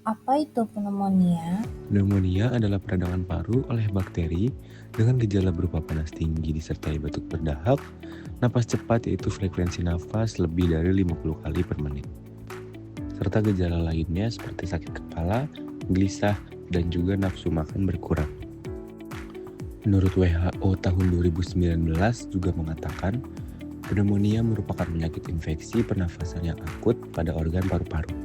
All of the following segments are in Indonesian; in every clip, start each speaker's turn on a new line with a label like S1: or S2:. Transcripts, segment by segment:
S1: Apa itu pneumonia?
S2: Pneumonia adalah peradangan paru oleh bakteri dengan gejala berupa panas tinggi disertai batuk berdahak, napas cepat yaitu frekuensi nafas lebih dari 50 kali per menit, serta gejala lainnya seperti sakit kepala, gelisah, dan juga nafsu makan berkurang. Menurut WHO tahun 2019 juga mengatakan, pneumonia merupakan penyakit infeksi pernafasan yang akut pada organ paru-paru,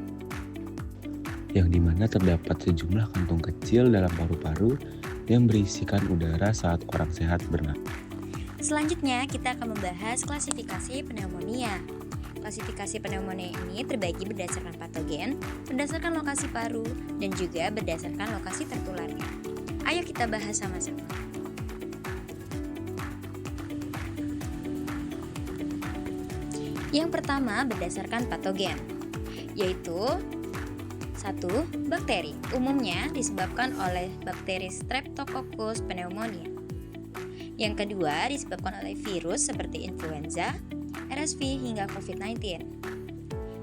S2: yang dimana terdapat sejumlah kantung kecil dalam paru-paru yang berisikan udara saat orang sehat bernapas.
S3: Selanjutnya, kita akan membahas klasifikasi pneumonia. Klasifikasi pneumonia ini terbagi berdasarkan patogen, berdasarkan lokasi paru, dan juga berdasarkan lokasi tertularnya. Ayo kita bahas sama-sama. Yang pertama berdasarkan patogen, yaitu 1. Bakteri, umumnya disebabkan oleh bakteri Streptococcus pneumonia. Yang kedua disebabkan oleh virus seperti influenza, RSV hingga COVID-19.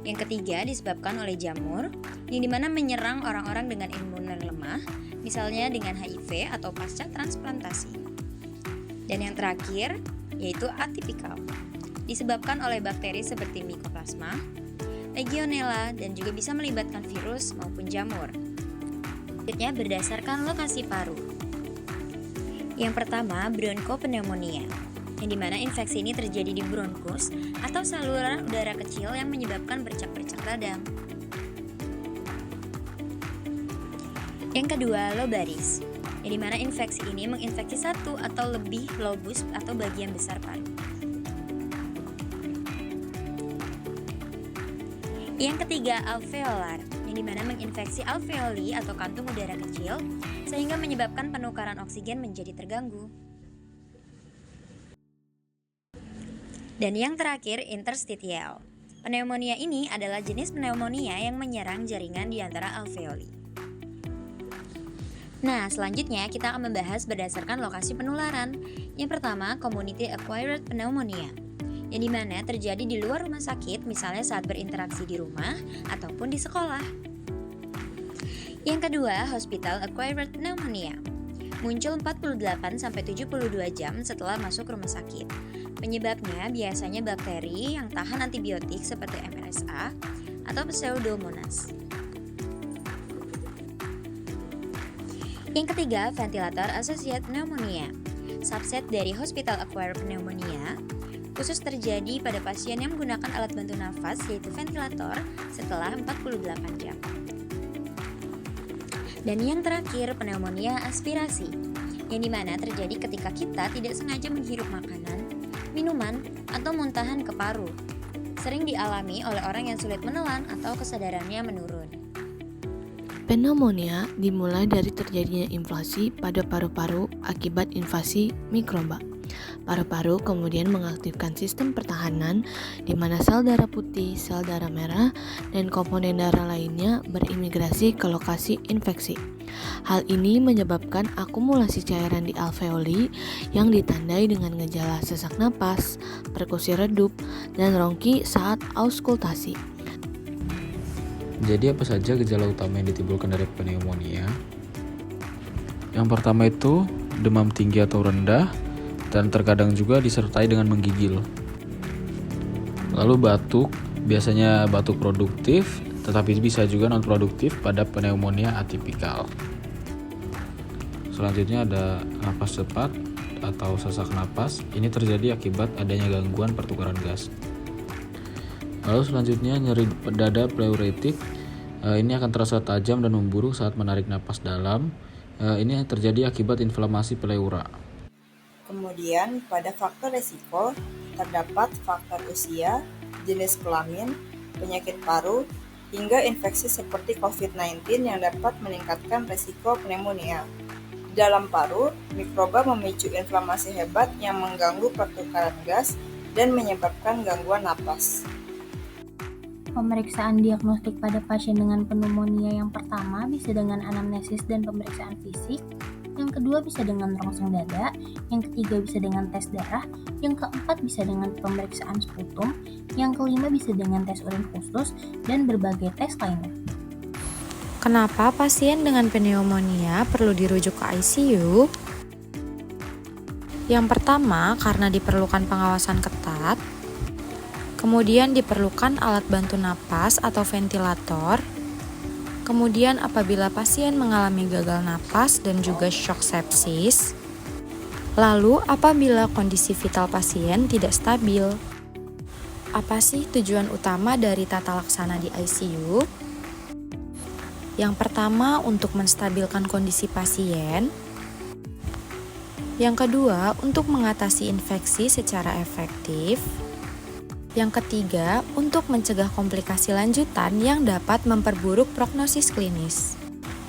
S3: Yang ketiga disebabkan oleh jamur, yang dimana menyerang orang-orang dengan imun lemah, misalnya dengan HIV atau pasca transplantasi. Dan yang terakhir yaitu atipikal, disebabkan oleh bakteri seperti Mycoplasma, Legionella, dan juga bisa melibatkan virus maupun jamur. Selanjutnya berdasarkan lokasi paru. Yang pertama, bronchopneumonia, yang dimana infeksi ini terjadi di bronkus atau saluran udara kecil yang menyebabkan bercak-bercak radang. Yang kedua, lobaris, yang dimana infeksi ini menginfeksi satu atau lebih lobus atau bagian besar paru. Yang ketiga, alveolar, yang dimana menginfeksi alveoli atau kantung udara kecil sehingga menyebabkan penukaran oksigen menjadi terganggu. Dan yang terakhir, interstitial. Pneumonia ini adalah jenis pneumonia yang menyerang jaringan di antara alveoli. Nah, selanjutnya kita akan membahas berdasarkan lokasi penularan. Yang pertama, community acquired pneumonia, yang dimana terjadi di luar rumah sakit, misalnya saat berinteraksi di rumah ataupun di sekolah. Yang kedua, hospital acquired pneumonia, muncul 48-72 jam setelah masuk rumah sakit. Penyebabnya biasanya bakteri yang tahan antibiotik seperti MRSA atau Pseudomonas. Yang ketiga, ventilator associated pneumonia, subset dari hospital acquired pneumonia, khusus terjadi pada pasien yang menggunakan alat bantu nafas yaitu ventilator setelah 48 jam. Dan yang terakhir, pneumonia aspirasi, yang dimana terjadi ketika kita tidak sengaja menghirup makanan, minuman, atau muntahan ke paru. Sering dialami oleh orang yang sulit menelan atau kesadarannya menurun.
S4: Pneumonia dimulai dari terjadinya inflasi pada paru-paru akibat invasi mikroba. Paru-paru kemudian mengaktifkan sistem pertahanan di mana sel darah putih, sel darah merah, dan komponen darah lainnya berimigrasi ke lokasi infeksi. Hal ini menyebabkan akumulasi cairan di alveoli yang ditandai dengan gejala sesak napas, perkusi redup, dan rongki saat auskultasi.
S5: Jadi apa saja gejala utama yang ditimbulkan dari pneumonia? Yang pertama itu demam tinggi atau rendah, dan terkadang juga disertai dengan menggigil. Lalu batuk, biasanya batuk produktif, tetapi bisa juga non-produktif pada pneumonia atipikal. Selanjutnya ada napas cepat atau sesak napas. Ini terjadi akibat adanya gangguan pertukaran gas. Lalu selanjutnya nyeri dada pleuretik. Ini akan terasa tajam dan memburuk saat menarik napas dalam. Ini terjadi akibat inflamasi pleura.
S1: Kemudian, pada faktor resiko, terdapat faktor usia, jenis kelamin, penyakit paru, hingga infeksi seperti COVID-19 yang dapat meningkatkan resiko pneumonia. Di dalam paru, mikroba memicu inflamasi hebat yang mengganggu pertukaran gas dan menyebabkan gangguan napas.
S6: Pemeriksaan diagnostik pada pasien dengan pneumonia yang pertama bisa dengan anamnesis dan pemeriksaan fisik, yang kedua bisa dengan rongseng dada, yang ketiga bisa dengan tes darah, yang keempat bisa dengan pemeriksaan sputum, yang kelima bisa dengan tes urin khusus, dan berbagai tes lainnya.
S7: Kenapa pasien dengan pneumonia perlu dirujuk ke ICU? Yang pertama, karena diperlukan pengawasan ketat. Kemudian diperlukan alat bantu napas atau ventilator. Kemudian apabila pasien mengalami gagal napas dan juga shock sepsis. Lalu apabila kondisi vital pasien tidak stabil. Apa sih tujuan utama dari tata laksana di ICU? Yang pertama, untuk menstabilkan kondisi pasien. Yang kedua, untuk mengatasi infeksi secara efektif. Yang ketiga, untuk mencegah komplikasi lanjutan yang dapat memperburuk prognosis klinis.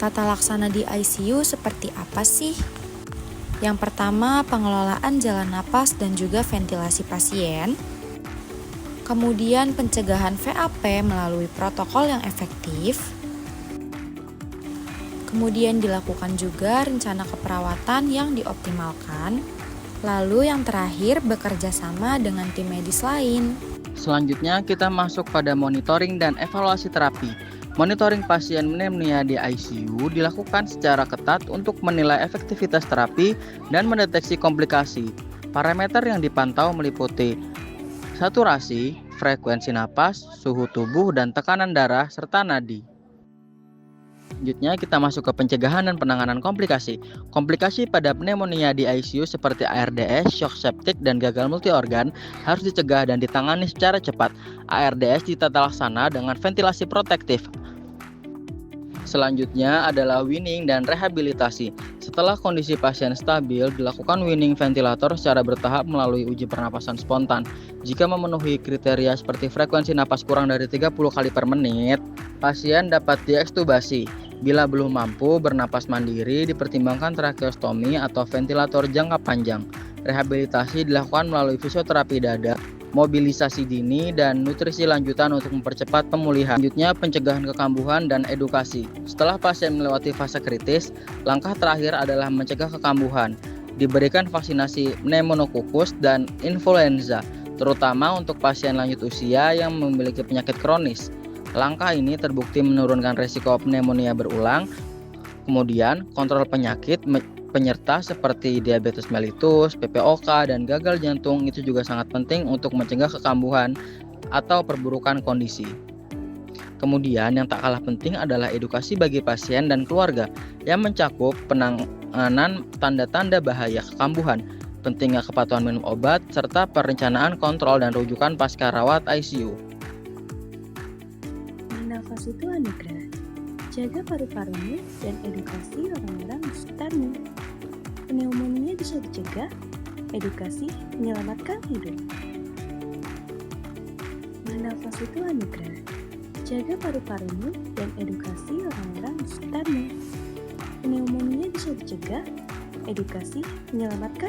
S7: Tata laksana di ICU seperti apa sih? Yang pertama, pengelolaan jalan napas dan juga ventilasi pasien. Kemudian pencegahan VAP melalui protokol yang efektif. Kemudian dilakukan juga rencana keperawatan yang dioptimalkan. Lalu yang terakhir, bekerja sama dengan tim medis lain.
S8: Selanjutnya kita masuk pada monitoring dan evaluasi terapi. Monitoring pasien pneumonia di ICU dilakukan secara ketat untuk menilai efektivitas terapi dan mendeteksi komplikasi. Parameter yang dipantau meliputi saturasi, frekuensi napas, suhu tubuh, dan tekanan darah, serta nadi. Selanjutnya kita masuk ke pencegahan dan penanganan komplikasi. Komplikasi pada pneumonia di ICU seperti ARDS, shock septic, dan gagal multiorgan harus dicegah dan ditangani secara cepat. ARDS ditata laksana dengan ventilasi protektif. Selanjutnya adalah weaning dan rehabilitasi. Setelah kondisi pasien stabil, dilakukan weaning ventilator secara bertahap melalui uji pernapasan spontan. Jika memenuhi kriteria seperti frekuensi napas kurang dari 30 kali per menit, pasien dapat diekstubasi. Bila belum mampu bernapas mandiri, dipertimbangkan tracheostomi atau ventilator jangka panjang. Rehabilitasi dilakukan melalui fisioterapi dada, mobilisasi dini, dan nutrisi lanjutan untuk mempercepat pemulihan. Selanjutnya, pencegahan kekambuhan dan edukasi. Setelah pasien melewati fase kritis, langkah terakhir adalah mencegah kekambuhan. Diberikan vaksinasi pneumokokus dan influenza, terutama untuk pasien lanjut usia yang memiliki penyakit kronis. Langkah ini terbukti menurunkan risiko pneumonia berulang. Kemudian, kontrol penyakit penyerta seperti diabetes mellitus, PPOK, dan gagal jantung itu juga sangat penting untuk mencegah kekambuhan atau perburukan kondisi. Kemudian yang tak kalah penting adalah edukasi bagi pasien dan keluarga yang mencakup penanganan tanda-tanda bahaya kekambuhan, pentingnya kepatuhan minum obat, serta perencanaan kontrol dan rujukan pasca rawat ICU.
S9: Nafas itu anugerah. Jaga paru-parumu dan edukasi orang-orang di sekitarmu. Pneumonia bisa dicegah, edukasi menyelamatkan hidup. Nafas itu anugerah. Jaga paru-parumu dan edukasi orang-orang di sekitarmu. Pneumonia bisa dicegah, edukasi menyelamatkan